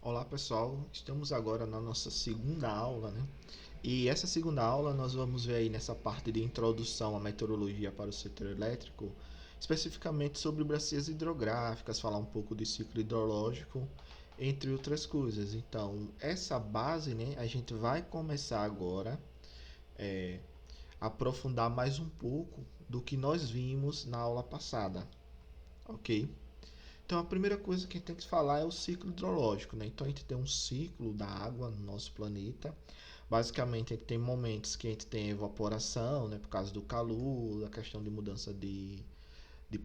Olá pessoal, estamos agora na nossa segunda aula, né? E essa segunda aula nós vamos ver aí nessa parte de introdução à meteorologia para o setor elétrico, especificamente sobre bacias hidrográficas, falar um pouco de ciclo hidrológico, entre outras coisas. Então, essa base, né, a gente vai começar agora a aprofundar mais um pouco do que nós vimos na aula passada, ok? Então a primeira coisa que a gente tem que falar é o ciclo hidrológico, né? Então a gente tem um ciclo da água no nosso planeta. Basicamente a gente tem momentos que a gente tem evaporação, né? Por causa do calor, a questão de mudança de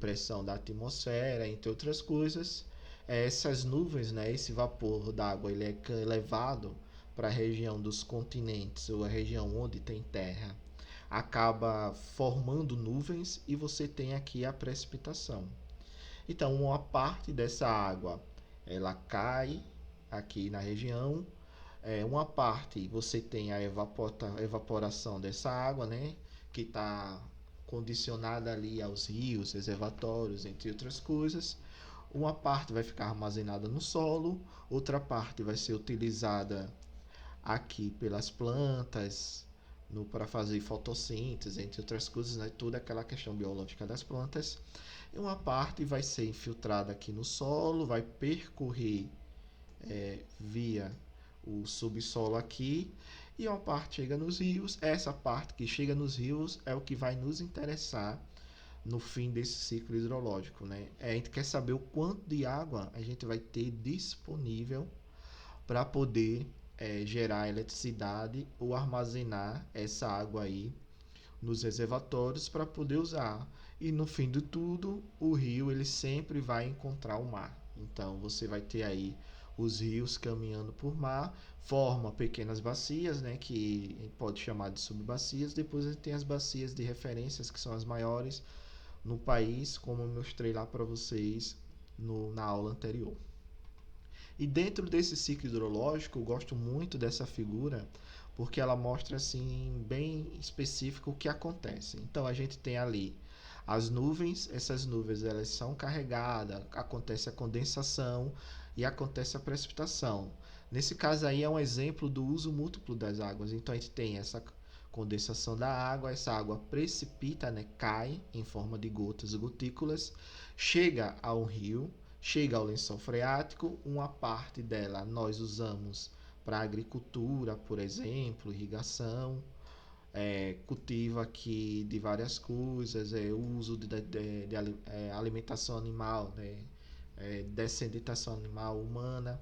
pressão da atmosfera, entre outras coisas. Essas nuvens, né? Esse vapor d'água, ele é levado para a região dos continentes ou a região onde tem terra, acaba formando nuvens e você tem aqui a precipitação. Então, uma parte dessa água ela cai aqui na região. Uma parte você tem a evaporação dessa água, né, que está condicionada ali aos rios, reservatórios, entre outras coisas. Uma parte vai ficar armazenada no solo, outra parte vai ser utilizada aqui pelas plantas para fazer fotossíntese, entre outras coisas, né? Toda aquela questão biológica das plantas. E uma parte vai ser infiltrada aqui no solo, vai percorrer via o subsolo aqui, e uma parte chega nos rios. Essa parte que chega nos rios é o que vai nos interessar no fim desse ciclo hidrológico, né? A gente quer saber o quanto de água a gente vai ter disponível para poder gerar eletricidade ou armazenar essa água aí nos reservatórios para poder usar. E no fim de tudo, o rio ele sempre vai encontrar o mar. Então você vai ter aí os rios caminhando por mar, forma pequenas bacias, né, que a gente pode chamar de subbacias. Depois a gente tem as bacias de referências, que são as maiores no país, como eu mostrei lá para vocês na aula anterior. E dentro desse ciclo hidrológico, eu gosto muito dessa figura, porque ela mostra assim bem específico o que acontece. Então a gente tem ali as nuvens, essas nuvens elas são carregadas, acontece a condensação e acontece a precipitação. Nesse caso aí é um exemplo do uso múltiplo das águas. Então a gente tem essa condensação da água, essa água precipita, né, cai em forma de gotas, gotículas, chega ao rio, chega ao lençol freático. Uma parte dela nós usamos para agricultura, por exemplo, irrigação, cultivo aqui de várias coisas, uso de alimentação animal, né, descendentação animal humana.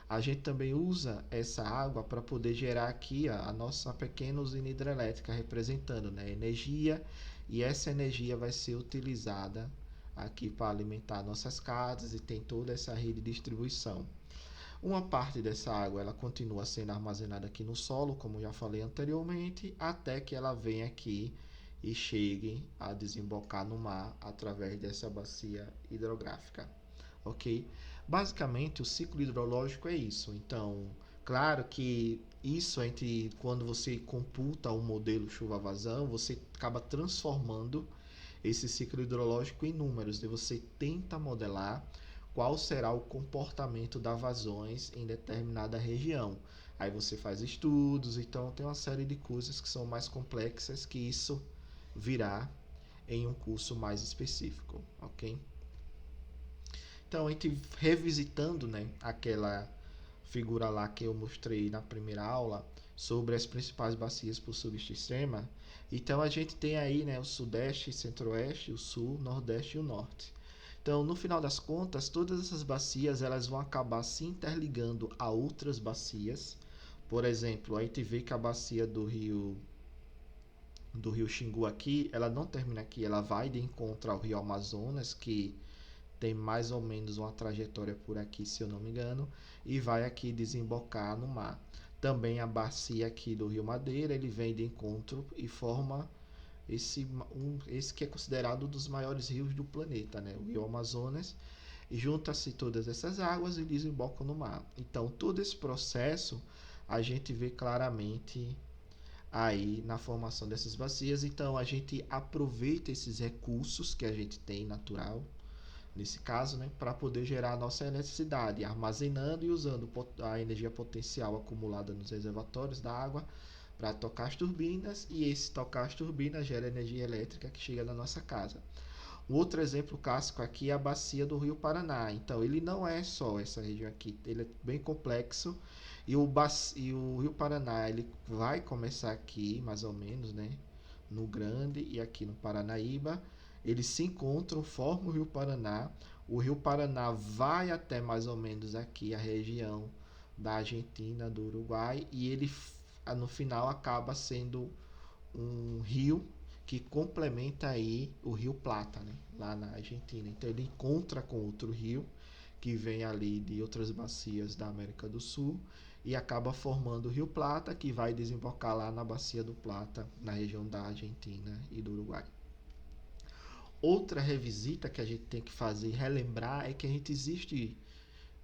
A gente também usa essa água para poder gerar aqui a nossa pequena usina hidrelétrica, representando, né, energia, e essa energia vai ser utilizada aqui para alimentar nossas casas e tem toda essa rede de distribuição. Uma parte dessa água ela continua sendo armazenada aqui no solo, como já falei anteriormente, até que ela venha aqui e chegue a desembocar no mar através dessa bacia hidrográfica, ok? Basicamente, o ciclo hidrológico é isso. Então, claro que isso entre quando você computa o modelo chuva-vazão, você acaba transformando esse ciclo hidrológico em números, e você tenta modelar qual será o comportamento das vazões em determinada região. Aí você faz estudos, então tem uma série de coisas que são mais complexas que isso virá em um curso mais específico, ok? Então a gente revisitando, né, aquela figura lá que eu mostrei na primeira aula sobre as principais bacias por subsistema. Então a gente tem aí, né, o sudeste, centro-oeste, o sul, nordeste e o norte. Então, no final das contas, todas essas bacias elas vão acabar se interligando a outras bacias. Por exemplo, a gente vê que a bacia do rio Xingu aqui, ela não termina aqui, ela vai de encontro ao rio Amazonas, que tem mais ou menos uma trajetória por aqui, se eu não me engano, e vai aqui desembocar no mar. Também a bacia aqui do Rio Madeira, ele vem de encontro e forma esse que é considerado um dos maiores rios do planeta, né? O Rio Amazonas, e junta-se todas essas águas e desembocam no mar. Então, todo esse processo a gente vê claramente aí na formação dessas bacias. Então, a gente aproveita esses recursos que a gente tem natural, nesse caso, né, para poder gerar a nossa eletricidade, armazenando e usando a energia potencial acumulada nos reservatórios da água para tocar as turbinas, e esse tocar as turbinas gera energia elétrica que chega na nossa casa. Um outro exemplo clássico aqui é a bacia do Rio Paraná. Então, ele não é só essa região aqui, ele é bem complexo. E o Rio Paraná ele vai começar aqui, mais ou menos, né, no Grande e aqui no Paranaíba. Eles se encontram, formam o Rio Paraná. O Rio Paraná vai até mais ou menos aqui a região da Argentina, do Uruguai, e ele no final acaba sendo um rio que complementa aí o Rio Plata, né, lá na Argentina. Então ele encontra com outro rio que vem ali de outras bacias da América do Sul e acaba formando o Rio Plata, que vai desembocar lá na Bacia do Plata, na região da Argentina e do Uruguai. Outra revisita que a gente tem que fazer, relembrar, é que a gente existe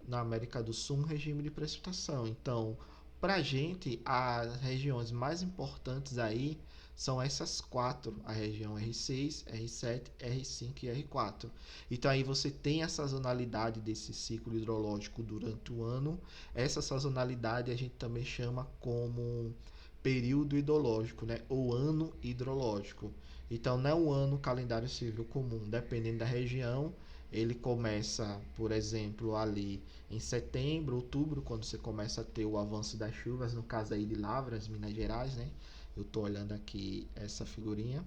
na América do Sul um regime de precipitação. Então, para a gente, as regiões mais importantes aí são essas quatro: a região R6, R7, R5 e R4. Então aí você tem a sazonalidade desse ciclo hidrológico durante o ano. Essa sazonalidade a gente também chama como período hidrológico, né? Ou ano hidrológico. Então não é um ano calendário civil comum, dependendo da região. Ele começa, por exemplo, ali em setembro, outubro, quando você começa a ter o avanço das chuvas, no caso aí de Lavras, Minas Gerais, né? Eu estou olhando aqui essa figurinha.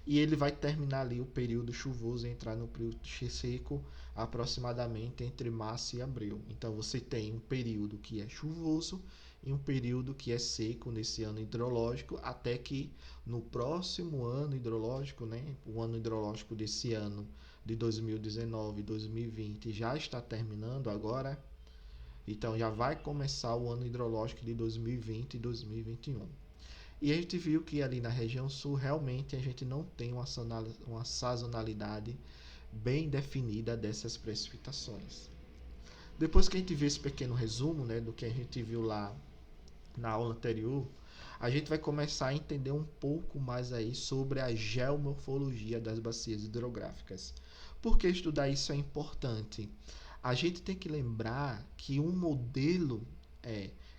E ele vai terminar ali o período chuvoso e entrar no período seco aproximadamente entre março e abril. Então você tem um período que é chuvoso e um período que é seco nesse ano hidrológico, até que no próximo ano hidrológico, né, o ano hidrológico desse ano de 2019 e 2020 já está terminando agora, então já vai começar o ano hidrológico de 2020 e 2021. E a gente viu que ali na região sul realmente a gente não tem uma sazonalidade bem definida dessas precipitações. Depois que a gente vê esse pequeno resumo, né, do que a gente viu lá na aula anterior, a gente vai começar a entender um pouco mais aí sobre a geomorfologia das bacias hidrográficas. Por que estudar isso é importante? A gente tem que lembrar que um modelo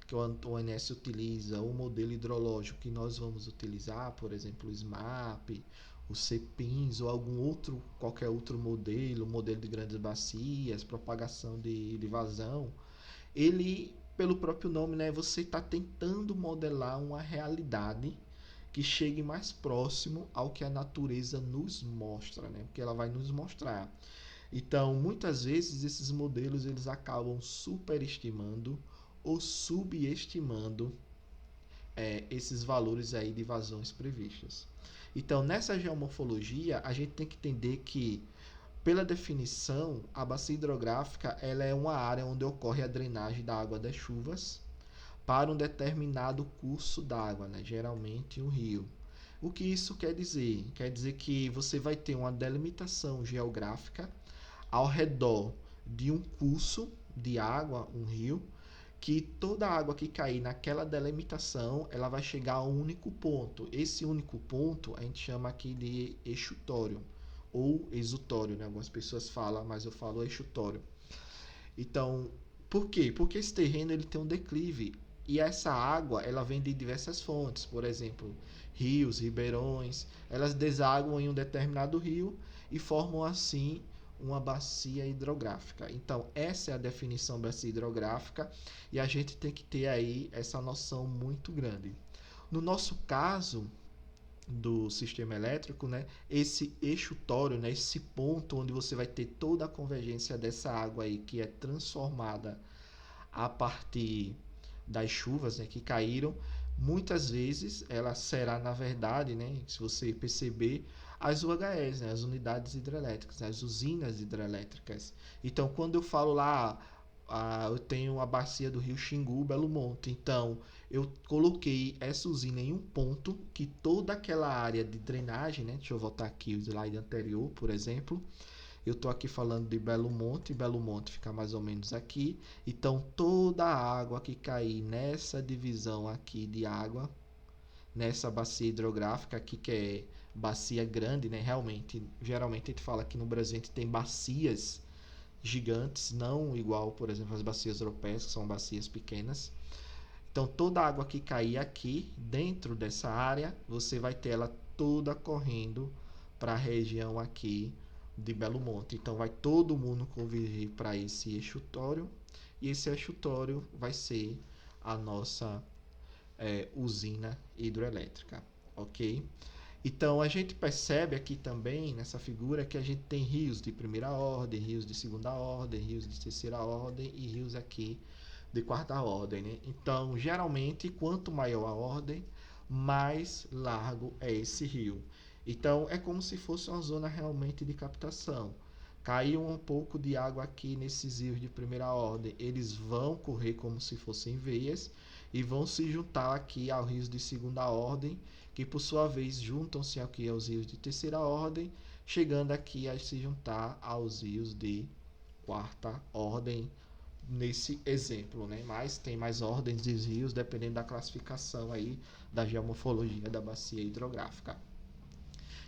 que o ONS utiliza, o modelo hidrológico que nós vamos utilizar, por exemplo, o SMAP, o CEPINS ou qualquer outro modelo de grandes bacias, propagação de vazão, ele, pelo próprio nome, né, você está tentando modelar uma realidade que chegue mais próximo ao que a natureza nos mostra, né? Porque ela vai nos mostrar. Então, muitas vezes esses modelos eles acabam superestimando ou subestimando esses valores aí de vazões previstas. Então, nessa geomorfologia, a gente tem que entender que, pela definição, a bacia hidrográfica ela é uma área onde ocorre a drenagem da água das chuvas para um determinado curso d'água, né? Geralmente um rio. O que isso quer dizer? Quer dizer que você vai ter uma delimitação geográfica ao redor de um curso de água, um rio, que toda a água que cair naquela delimitação, ela vai chegar a um único ponto. Esse único ponto a gente chama aqui de exutório ou exutório, né? Algumas pessoas falam, mas eu falo exutório. Então, por quê? Porque esse terreno ele tem um declive e essa água ela vem de diversas fontes, por exemplo, rios, ribeirões, elas desaguam em um determinado rio e formam assim uma bacia hidrográfica. Então, essa é a definição da bacia hidrográfica e a gente tem que ter aí essa noção muito grande. No nosso caso do sistema elétrico, né, esse exutório, né, esse ponto onde você vai ter toda a convergência dessa água aí que é transformada a partir das chuvas, né, que caíram, muitas vezes ela será, na verdade, né, se você perceber, as UHS, né, as unidades hidrelétricas, as usinas hidrelétricas. Então, quando eu falo lá, eu tenho a bacia do rio Xingu, Belo Monte, então eu coloquei essa usina em um ponto que toda aquela área de drenagem, né, deixa eu voltar aqui o slide anterior, por exemplo, eu estou aqui falando de Belo Monte fica mais ou menos aqui. Então, toda a água que cair nessa divisão aqui de água, nessa bacia hidrográfica aqui, que é bacia grande, né? Realmente, geralmente a gente fala que no Brasil a gente tem bacias gigantes, não igual, por exemplo, as bacias europeias, que são bacias pequenas. Então, toda a água que cair aqui dentro dessa área, você vai ter ela toda correndo para a região aqui de Belo Monte. Então, vai todo mundo convergir para esse estuário e esse estuário vai ser a nossa usina hidroelétrica, ok? Então, a gente percebe aqui também nessa figura que a gente tem rios de primeira ordem, rios de segunda ordem, rios de terceira ordem e rios aqui de quarta ordem, né? Então, geralmente, quanto maior a ordem, mais largo é esse rio. Então, é como se fosse uma zona realmente de captação. Caiu um pouco de água aqui nesses rios de primeira ordem, eles vão correr como se fossem veias e vão se juntar aqui aos rios de segunda ordem, que por sua vez juntam-se aqui aos rios de terceira ordem, chegando aqui a se juntar aos rios de quarta ordem, nesse exemplo, né? Mas tem mais ordens de rios dependendo da classificação aí da geomorfologia da bacia hidrográfica.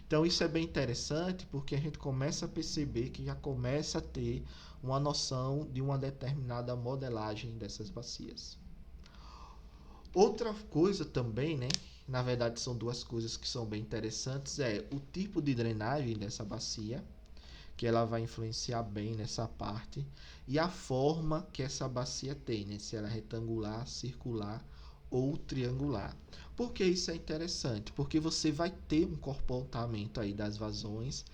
Então isso é bem interessante porque a gente começa a perceber que já começa a ter uma noção de uma determinada modelagem dessas bacias. Outra coisa também, né? Na verdade são duas coisas que são bem interessantes, é o tipo de drenagem dessa bacia, que ela vai influenciar bem nessa parte, e a forma que essa bacia tem, né? Se ela é retangular, circular ou triangular. Por que isso é interessante? Porque você vai ter um comportamento aí das vazões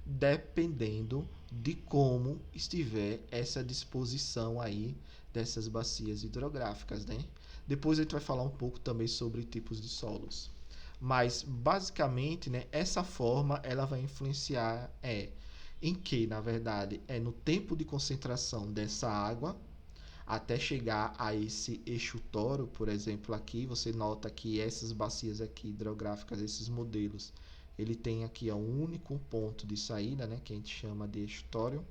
dependendo de como estiver essa disposição aí dessas bacias hidrográficas, né? Depois a gente vai falar um pouco também sobre tipos de solos. Mas basicamente, né, essa forma ela vai influenciar em que, na verdade, é no tempo de concentração dessa água até chegar a esse estuário, por exemplo, aqui você nota que essas bacias aqui hidrográficas, esses modelos, ele tem aqui um único ponto de saída, né, que a gente chama de estuário.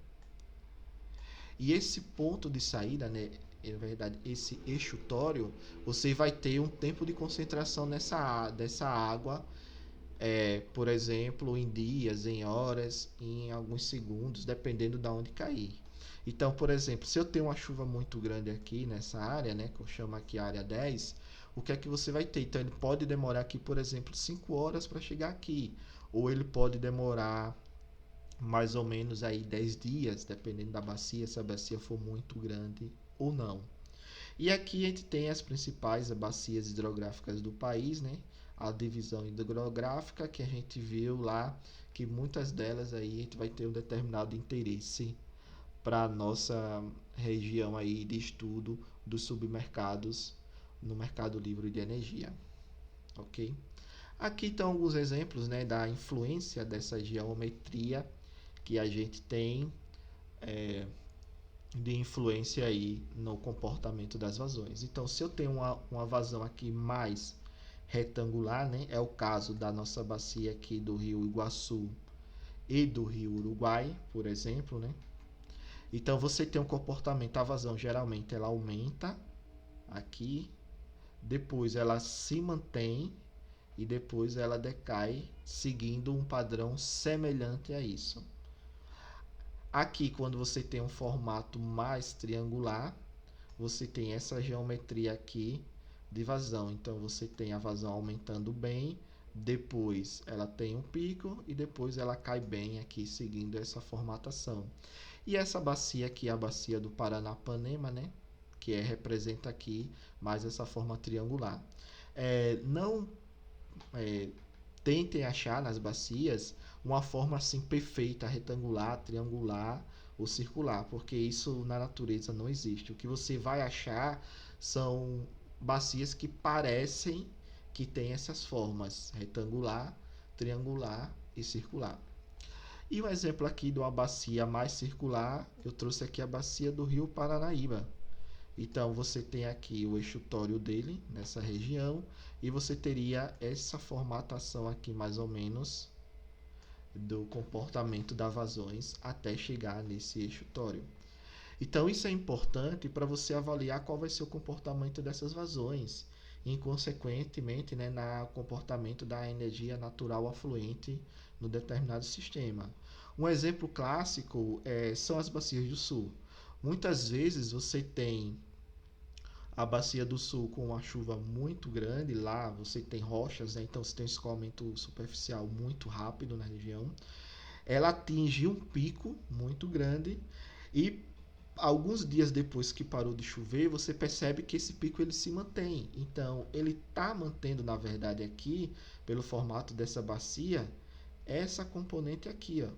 E esse ponto de saída, né, na verdade, esse estuário, você vai ter um tempo de concentração dessa água, por exemplo, em dias, em horas, em alguns segundos, dependendo de onde cair. Então, por exemplo, se eu tenho uma chuva muito grande aqui nessa área, né, que eu chamo aqui área 10, o que é que você vai ter? Então, ele pode demorar aqui, por exemplo, 5 horas para chegar aqui, ou ele pode demorar mais ou menos aí 10 dias, dependendo da bacia, se a bacia for muito grande ou não. E aqui a gente tem as principais bacias hidrográficas do país, né? A divisão hidrográfica que a gente viu lá, que muitas delas aí a gente vai ter um determinado interesse para a nossa região aí de estudo dos submercados no mercado livre de energia, ok? Aqui estão alguns exemplos, né, da influência dessa geometria que a gente tem de influência aí no comportamento das vazões. Então, se eu tenho uma vazão aqui mais retangular, né, é o caso da nossa bacia aqui do Rio Iguaçu e do Rio Uruguai, por exemplo, né? Então, você tem um comportamento, a vazão geralmente ela aumenta aqui, depois ela se mantém e depois ela decai, seguindo um padrão semelhante a isso. Aqui, quando você tem um formato mais triangular, você tem essa geometria aqui de vazão. Então, você tem a vazão aumentando bem, depois ela tem um pico e depois ela cai bem aqui, seguindo essa formatação. E essa bacia aqui é a bacia do Paranapanema, né? Que representa aqui mais essa forma triangular. Não tentem achar nas bacias uma forma assim perfeita, retangular, triangular ou circular, porque isso na natureza não existe. O que você vai achar são bacias que parecem que têm essas formas retangular, triangular e circular. E um exemplo aqui de uma bacia mais circular, eu trouxe aqui a bacia do Rio Paranaíba. Então, você tem aqui o estuário dele, nessa região, e você teria essa formatação aqui, mais ou menos, do comportamento das vazões até chegar nesse estuário. Então, isso é importante para você avaliar qual vai ser o comportamento dessas vazões. e, consequentemente, né, no comportamento da energia natural afluente no determinado sistema. Um exemplo clássico são as bacias do sul. Muitas vezes você tem a bacia do sul com uma chuva muito grande, lá você tem rochas, né? Então você tem um escoamento superficial muito rápido na região. Ela atinge um pico muito grande e alguns dias depois que parou de chover, você percebe que esse pico ele se mantém. Então ele está mantendo, na verdade, aqui, pelo formato dessa bacia, essa componente aqui, ó.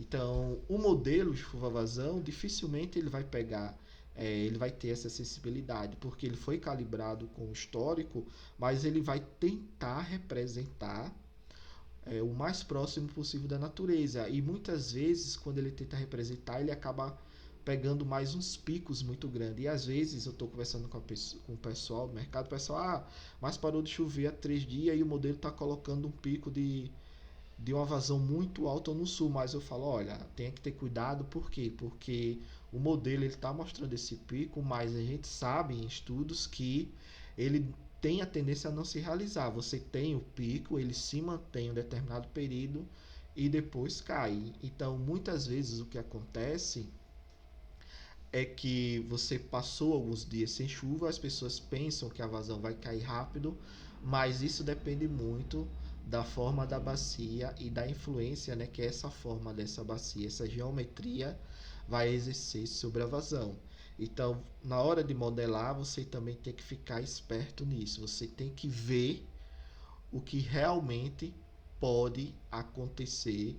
Então, o modelo de chuva-vazão dificilmente ele vai pegar, ele vai ter essa sensibilidade, porque ele foi calibrado com o histórico, mas ele vai tentar representar o mais próximo possível da natureza. E muitas vezes, quando ele tenta representar, ele acaba pegando mais uns picos muito grandes. E às vezes eu estou conversando com o pessoal do mercado, o pessoal, mas parou de chover há 3 dias e o modelo está colocando um pico de uma vazão muito alta no sul, mas eu falo, olha, tem que ter cuidado, por quê? Porque o modelo ele está mostrando esse pico, mas a gente sabe em estudos que ele tem a tendência a não se realizar. Você tem o pico, ele se mantém um determinado período e depois cai. Então, muitas vezes o que acontece é que você passou alguns dias sem chuva, as pessoas pensam que a vazão vai cair rápido, mas isso depende muito da forma da bacia e da influência, né, que essa forma dessa bacia, essa geometria vai exercer sobre a vazão. Então, na hora de modelar, você também tem que ficar esperto nisso. Você tem que ver o que realmente pode acontecer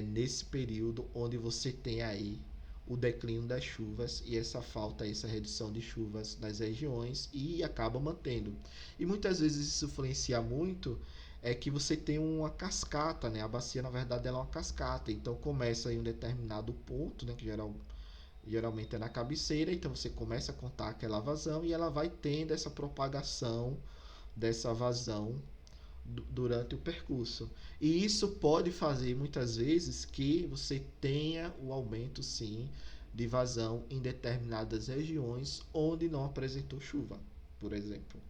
nesse período onde você tem aí o declínio das chuvas e essa falta, essa redução de chuvas nas regiões e acaba mantendo. E muitas vezes isso influencia muito que você tem uma cascata, né? A bacia na verdade ela é uma cascata, então começa em um determinado ponto, né? Que geralmente é na cabeceira, então você começa a contar aquela vazão e ela vai tendo essa propagação dessa vazão durante o percurso. E isso pode fazer muitas vezes que você tenha o aumento sim de vazão em determinadas regiões onde não apresentou chuva, por exemplo.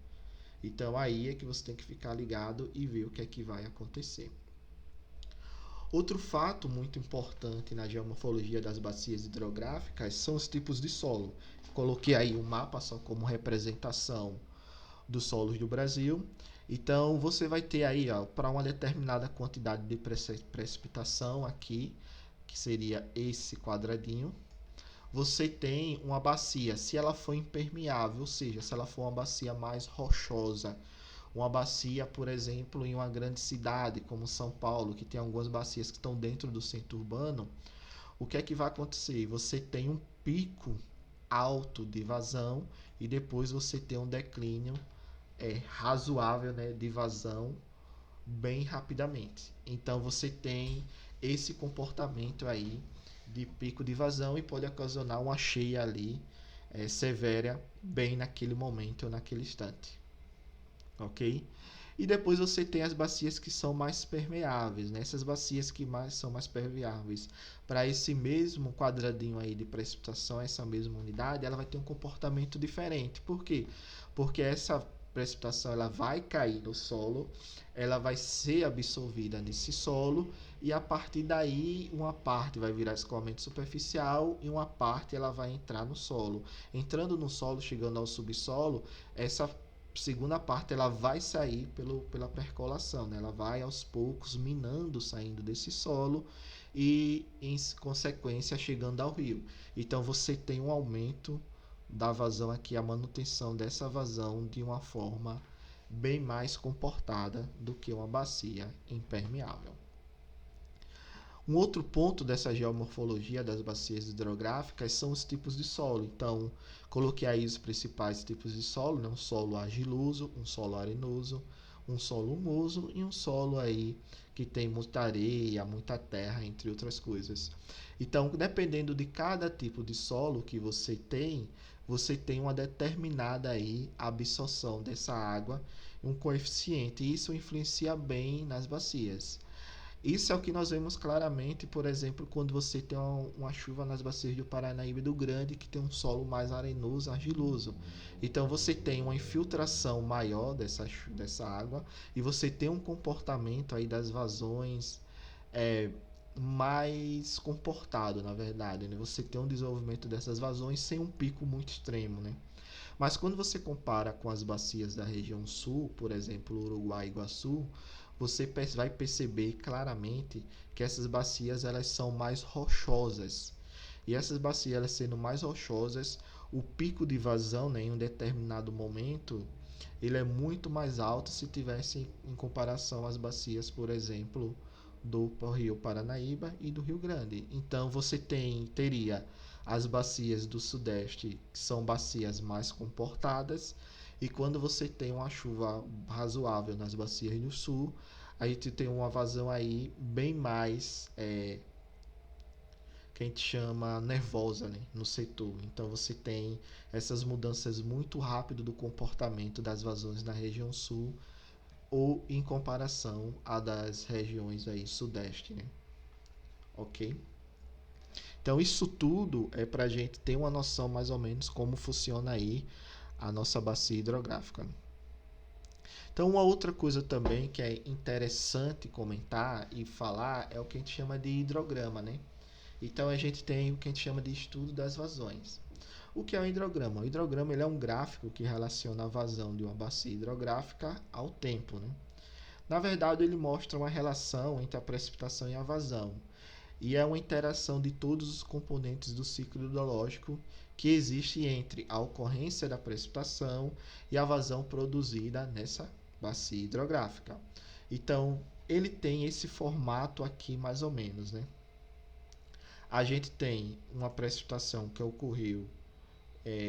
Então aí é que você tem que ficar ligado e ver o que é que vai acontecer. Outro fato muito importante na geomorfologia das bacias hidrográficas são os tipos de solo. Coloquei aí um mapa só como representação dos solos do Brasil. Então você vai ter aí, para uma determinada quantidade de precipitação aqui, que seria esse quadradinho, você tem uma bacia, se ela for impermeável, ou seja, se ela for uma bacia mais rochosa, uma bacia, por exemplo, em uma grande cidade como São Paulo, que tem algumas bacias que estão dentro do centro urbano, o que é que vai acontecer? Você tem um pico alto de vazão e depois você tem um declínio razoável, né, de vazão bem rapidamente. Então você tem esse comportamento aí de pico de vazão e pode ocasionar uma cheia ali severa bem naquele momento ou naquele instante, ok? E depois você tem as bacias que são mais permeáveis, né? Essas bacias que são mais permeáveis para esse mesmo quadradinho aí de precipitação, essa mesma unidade, ela vai ter um comportamento diferente. Por quê? Porque essa precipitação ela vai cair no solo, ela vai ser absorvida nesse solo e a partir daí uma parte vai virar escoamento superficial e uma parte ela vai entrar no solo. Entrando no solo, chegando ao subsolo, essa segunda parte ela vai sair pela percolação, né? Ela vai aos poucos minando, saindo desse solo e em consequência chegando ao rio. Então você tem um aumento da vazão aqui, a manutenção dessa vazão de uma forma bem mais comportada do que uma bacia impermeável. Um outro ponto dessa geomorfologia das bacias hidrográficas são os tipos de solo. Então, coloquei aí os principais tipos de solo, né? Um solo argiloso, um solo arenoso, um solo humoso e um solo aí que tem muita areia, muita terra, entre outras coisas. Então, dependendo de cada tipo de solo que você tem uma determinada aí absorção dessa água, um coeficiente, e isso influencia bem nas bacias. Isso é o que nós vemos claramente, por exemplo, quando você tem uma chuva nas bacias do Paranaíba e do Grande, que tem um solo mais arenoso, argiloso. Então você tem uma infiltração maior dessa água e você tem um comportamento aí das vazões é, mais comportado, na verdade. Né? Você tem um desenvolvimento dessas vazões sem um pico muito extremo. Né? Mas quando você compara com as bacias da região sul, por exemplo, Uruguai e Iguaçu, você vai perceber claramente que essas bacias elas são mais rochosas. E essas bacias elas sendo mais rochosas, o pico de vazão, né, em um determinado momento, ele é muito mais alto se tivesse em comparação às bacias, por exemplo, do Rio Paranaíba e do Rio Grande. Então você teria as bacias do Sudeste, que são bacias mais comportadas, e quando você tem uma chuva razoável nas bacias do Sul, a gente tem uma vazão aí bem mais que a gente chama nervosa, né, no setor. Então você tem essas mudanças muito rápido do comportamento das vazões na região sul ou em comparação a das regiões aí sudeste, né? Ok? Então isso tudo é para a gente ter uma noção mais ou menos como funciona aí a nossa bacia hidrográfica. Então uma outra coisa também que é interessante comentar e falar é o que a gente chama de hidrograma, né? Então a gente tem o que a gente chama de estudo das vazões. O que é um hidrograma? O hidrograma ele é um gráfico que relaciona a vazão de uma bacia hidrográfica ao tempo, né? Na verdade, ele mostra uma relação entre a precipitação e a vazão, e é uma interação de todos os componentes do ciclo hidrológico que existe entre a ocorrência da precipitação e a vazão produzida nessa bacia hidrográfica. Então, ele tem esse formato aqui mais ou menos, né? A gente tem uma precipitação que ocorreu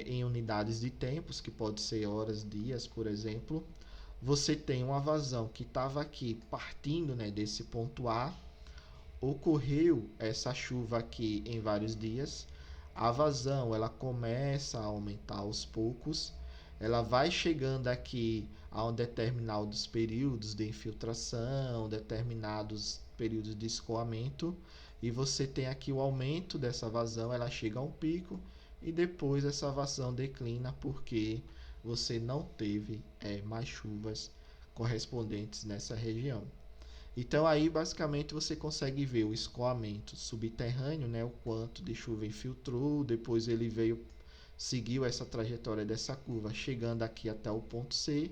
em unidades de tempos, que pode ser horas, dias, por exemplo. Você tem uma vazão que estava aqui partindo, né, desse ponto A, ocorreu essa chuva aqui em vários dias, a vazão ela começa a aumentar aos poucos, ela vai chegando aqui a um determinados períodos de infiltração, determinados períodos de escoamento, e você tem aqui o aumento dessa vazão, ela chega a um pico e depois essa vazão declina porque você não teve mais chuvas correspondentes nessa região. Então aí basicamente você consegue ver o escoamento subterrâneo, né, o quanto de chuva infiltrou, depois ele veio, seguiu essa trajetória dessa curva, chegando aqui até o ponto C,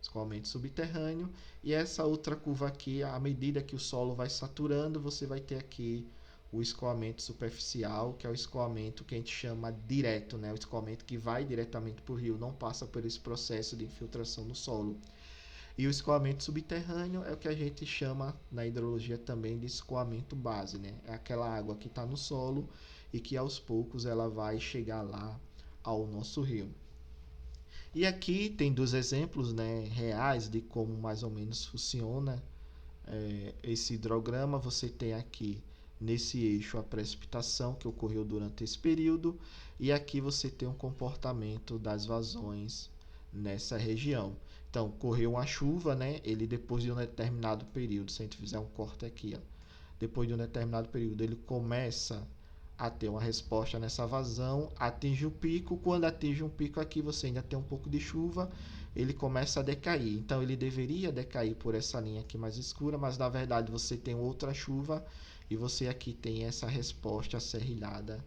escoamento subterrâneo, e essa outra curva aqui, à medida que o solo vai saturando, você vai ter aqui o escoamento superficial, que é o escoamento que a gente chama direto, né, o escoamento que vai diretamente para o rio, não passa por esse processo de infiltração no solo. E o escoamento subterrâneo é o que a gente chama na hidrologia também de escoamento base, né? É aquela água que está no solo e que aos poucos ela vai chegar lá ao nosso rio. E aqui tem dois exemplos, né, reais de como mais ou menos funciona esse hidrograma. Você tem aqui nesse eixo a precipitação que ocorreu durante esse período e aqui você tem um comportamento das vazões nessa região. Então, correu uma chuva, né? Ele depois de um determinado período, se a gente fizer um corte aqui, ó, depois de um determinado período, ele começa a ter uma resposta nessa vazão, atinge o pico. Quando atinge um pico aqui, você ainda tem um pouco de chuva, ele começa a decair. Então, ele deveria decair por essa linha aqui mais escura, mas na verdade você tem outra chuva e você aqui tem essa resposta serrilhada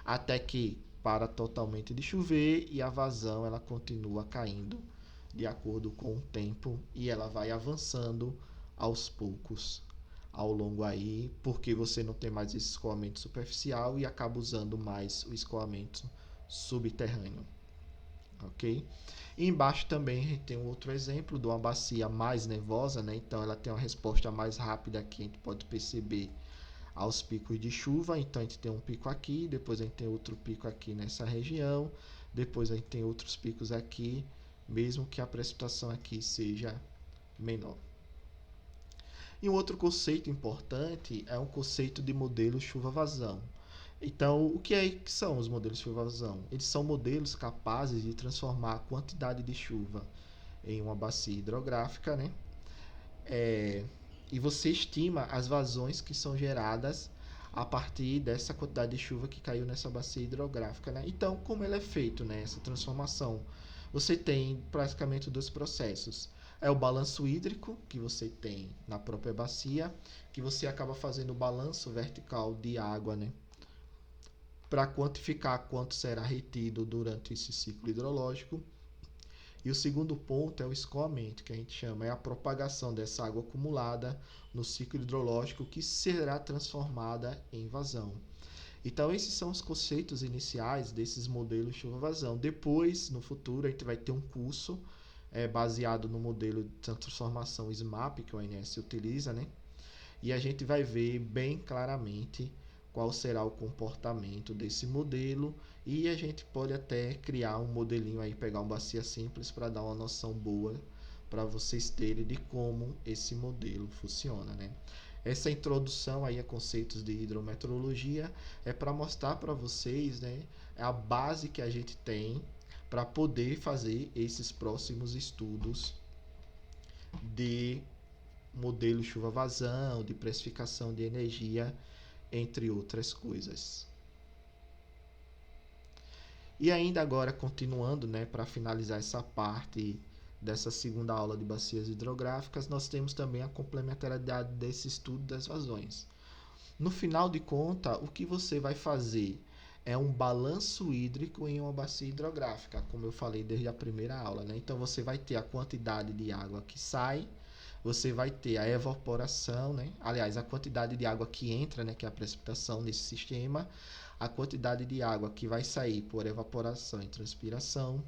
até que para totalmente de chover e a vazão ela continua caindo de acordo com o tempo e ela vai avançando aos poucos ao longo aí, porque você não tem mais esse escoamento superficial e acaba usando mais o escoamento subterrâneo, ok? E embaixo também a gente tem um outro exemplo de uma bacia mais nevosa, né? Então ela tem uma resposta mais rápida aqui, a gente pode perceber aos picos de chuva. Então a gente tem um pico aqui, depois a gente tem outro pico aqui nessa região, depois a gente tem outros picos aqui, mesmo que a precipitação aqui seja menor. E um outro conceito importante é um conceito de modelo chuva-vazão. Então, o que são os modelos chuva-vazão? Eles são modelos capazes de transformar a quantidade de chuva em uma bacia hidrográfica, né? e você estima as vazões que são geradas a partir dessa quantidade de chuva que caiu nessa bacia hidrográfica, né? Então, como ele é feito, né, essa transformação? Você tem praticamente dois processos. É o balanço hídrico, que você tem na própria bacia, que você acaba fazendo o balanço vertical de água, né, para quantificar quanto será retido durante esse ciclo hidrológico. E o segundo ponto é o escoamento, que a gente chama, é a propagação dessa água acumulada no ciclo hidrológico que será transformada em vazão. Então, esses são os conceitos iniciais desses modelos chuva-vazão. Depois, no futuro, a gente vai ter um curso baseado no modelo de transformação SMAP que o ONS utiliza, né? E a gente vai ver bem claramente qual será o comportamento desse modelo e a gente pode até criar um modelinho aí, pegar uma bacia simples para dar uma noção boa para vocês terem de como esse modelo funciona, né? Essa introdução aí a conceitos de hidrometeorologia é para mostrar para vocês, né, a base que a gente tem para poder fazer esses próximos estudos de modelo chuva-vazão, de precificação de energia, entre outras coisas. E ainda agora, continuando, né, para finalizar essa parte dessa segunda aula de bacias hidrográficas, nós temos também a complementariedade desse estudo das vazões. No final de conta, o que você vai fazer é um balanço hídrico em uma bacia hidrográfica, como eu falei desde a primeira aula, né? Então você vai ter a quantidade de água que sai, você vai ter a evaporação, né? Aliás, a quantidade de água que entra, né, que é a precipitação nesse sistema, a quantidade de água que vai sair por evaporação e transpiração.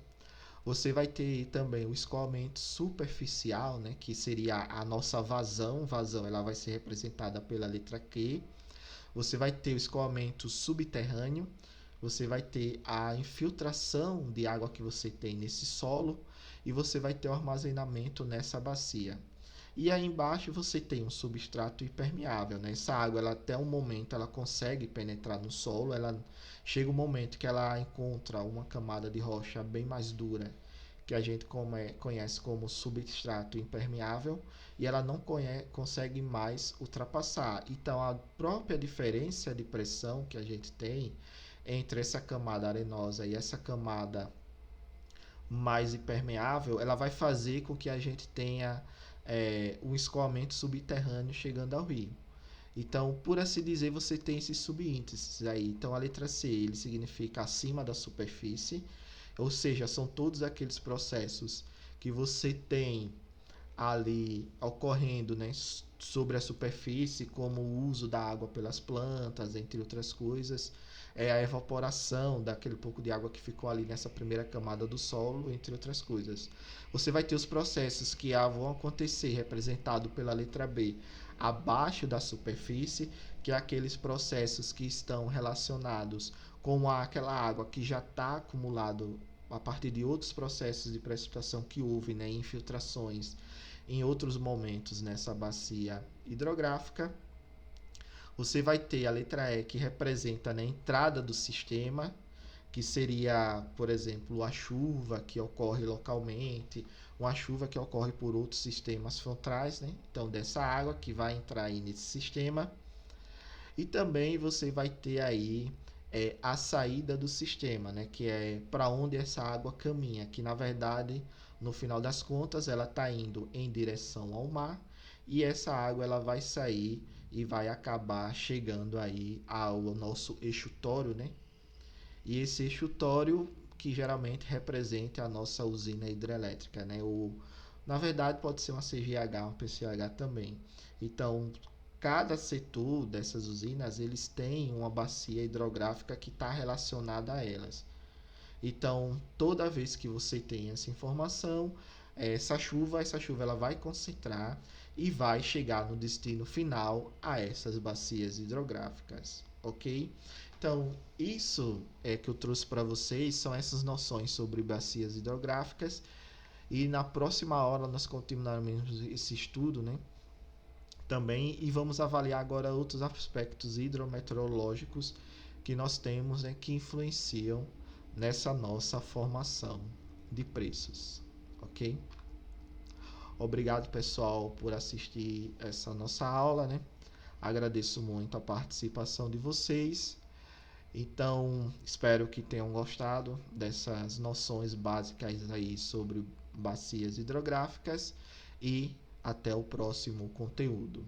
Você vai ter também o escoamento superficial, né, que seria a nossa vazão. Vazão ela vai ser representada pela letra Q. Você vai ter o escoamento subterrâneo. Você vai ter a infiltração de água que você tem nesse solo e você vai ter o armazenamento nessa bacia. E aí embaixo você tem um substrato impermeável, né? Essa água, ela, até um momento, ela consegue penetrar no solo, ela chega um momento que ela encontra uma camada de rocha bem mais dura, que a gente conhece como substrato impermeável, e ela não consegue mais ultrapassar. Então, a própria diferença de pressão que a gente tem entre essa camada arenosa e essa camada mais impermeável, ela vai fazer com que a gente tenha um escoamento subterrâneo chegando ao rio. Então, por assim dizer, você tem esses subíndices aí. Então, a letra C ele significa acima da superfície, ou seja, são todos aqueles processos que você tem ali ocorrendo, né, sobre a superfície, como o uso da água pelas plantas, entre outras coisas, é a evaporação daquele pouco de água que ficou ali nessa primeira camada do solo, entre outras coisas. Você vai ter os processos que vão acontecer, representado pela letra B, abaixo da superfície, que é aqueles processos que estão relacionados com aquela água que já está acumulado a partir de outros processos de precipitação que houve, né, infiltrações em outros momentos nessa bacia hidrográfica. Você vai ter a letra E, que representa, né, a entrada do sistema, que seria, por exemplo, a chuva que ocorre localmente, uma chuva que ocorre por outros sistemas frontais, né? Então, dessa água que vai entrar aí nesse sistema. E também você vai ter aí a saída do sistema, né? Que é para onde essa água caminha, que na verdade, no final das contas, ela está indo em direção ao mar e essa água ela vai sair e vai acabar chegando aí ao nosso eixutório, né? E esse eixutório que geralmente representa a nossa usina hidrelétrica, né? Na verdade pode ser uma CGH, uma PCH também. Então, cada setor dessas usinas, eles têm uma bacia hidrográfica que está relacionada a elas. Então, toda vez que você tem essa informação, essa chuva ela vai concentrar e vai chegar no destino final a essas bacias hidrográficas, ok? Então, isso é que eu trouxe para vocês, são essas noções sobre bacias hidrográficas, e na próxima hora nós continuaremos esse estudo, né? Também, e vamos avaliar agora outros aspectos hidrometeorológicos que nós temos, né, que influenciam nessa nossa formação de preços, ok? Obrigado, pessoal, por assistir essa nossa aula, né? Agradeço muito a participação de vocês. Então, espero que tenham gostado dessas noções básicas aí sobre bacias hidrográficas e até o próximo conteúdo.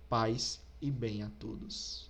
Paz e bem a todos.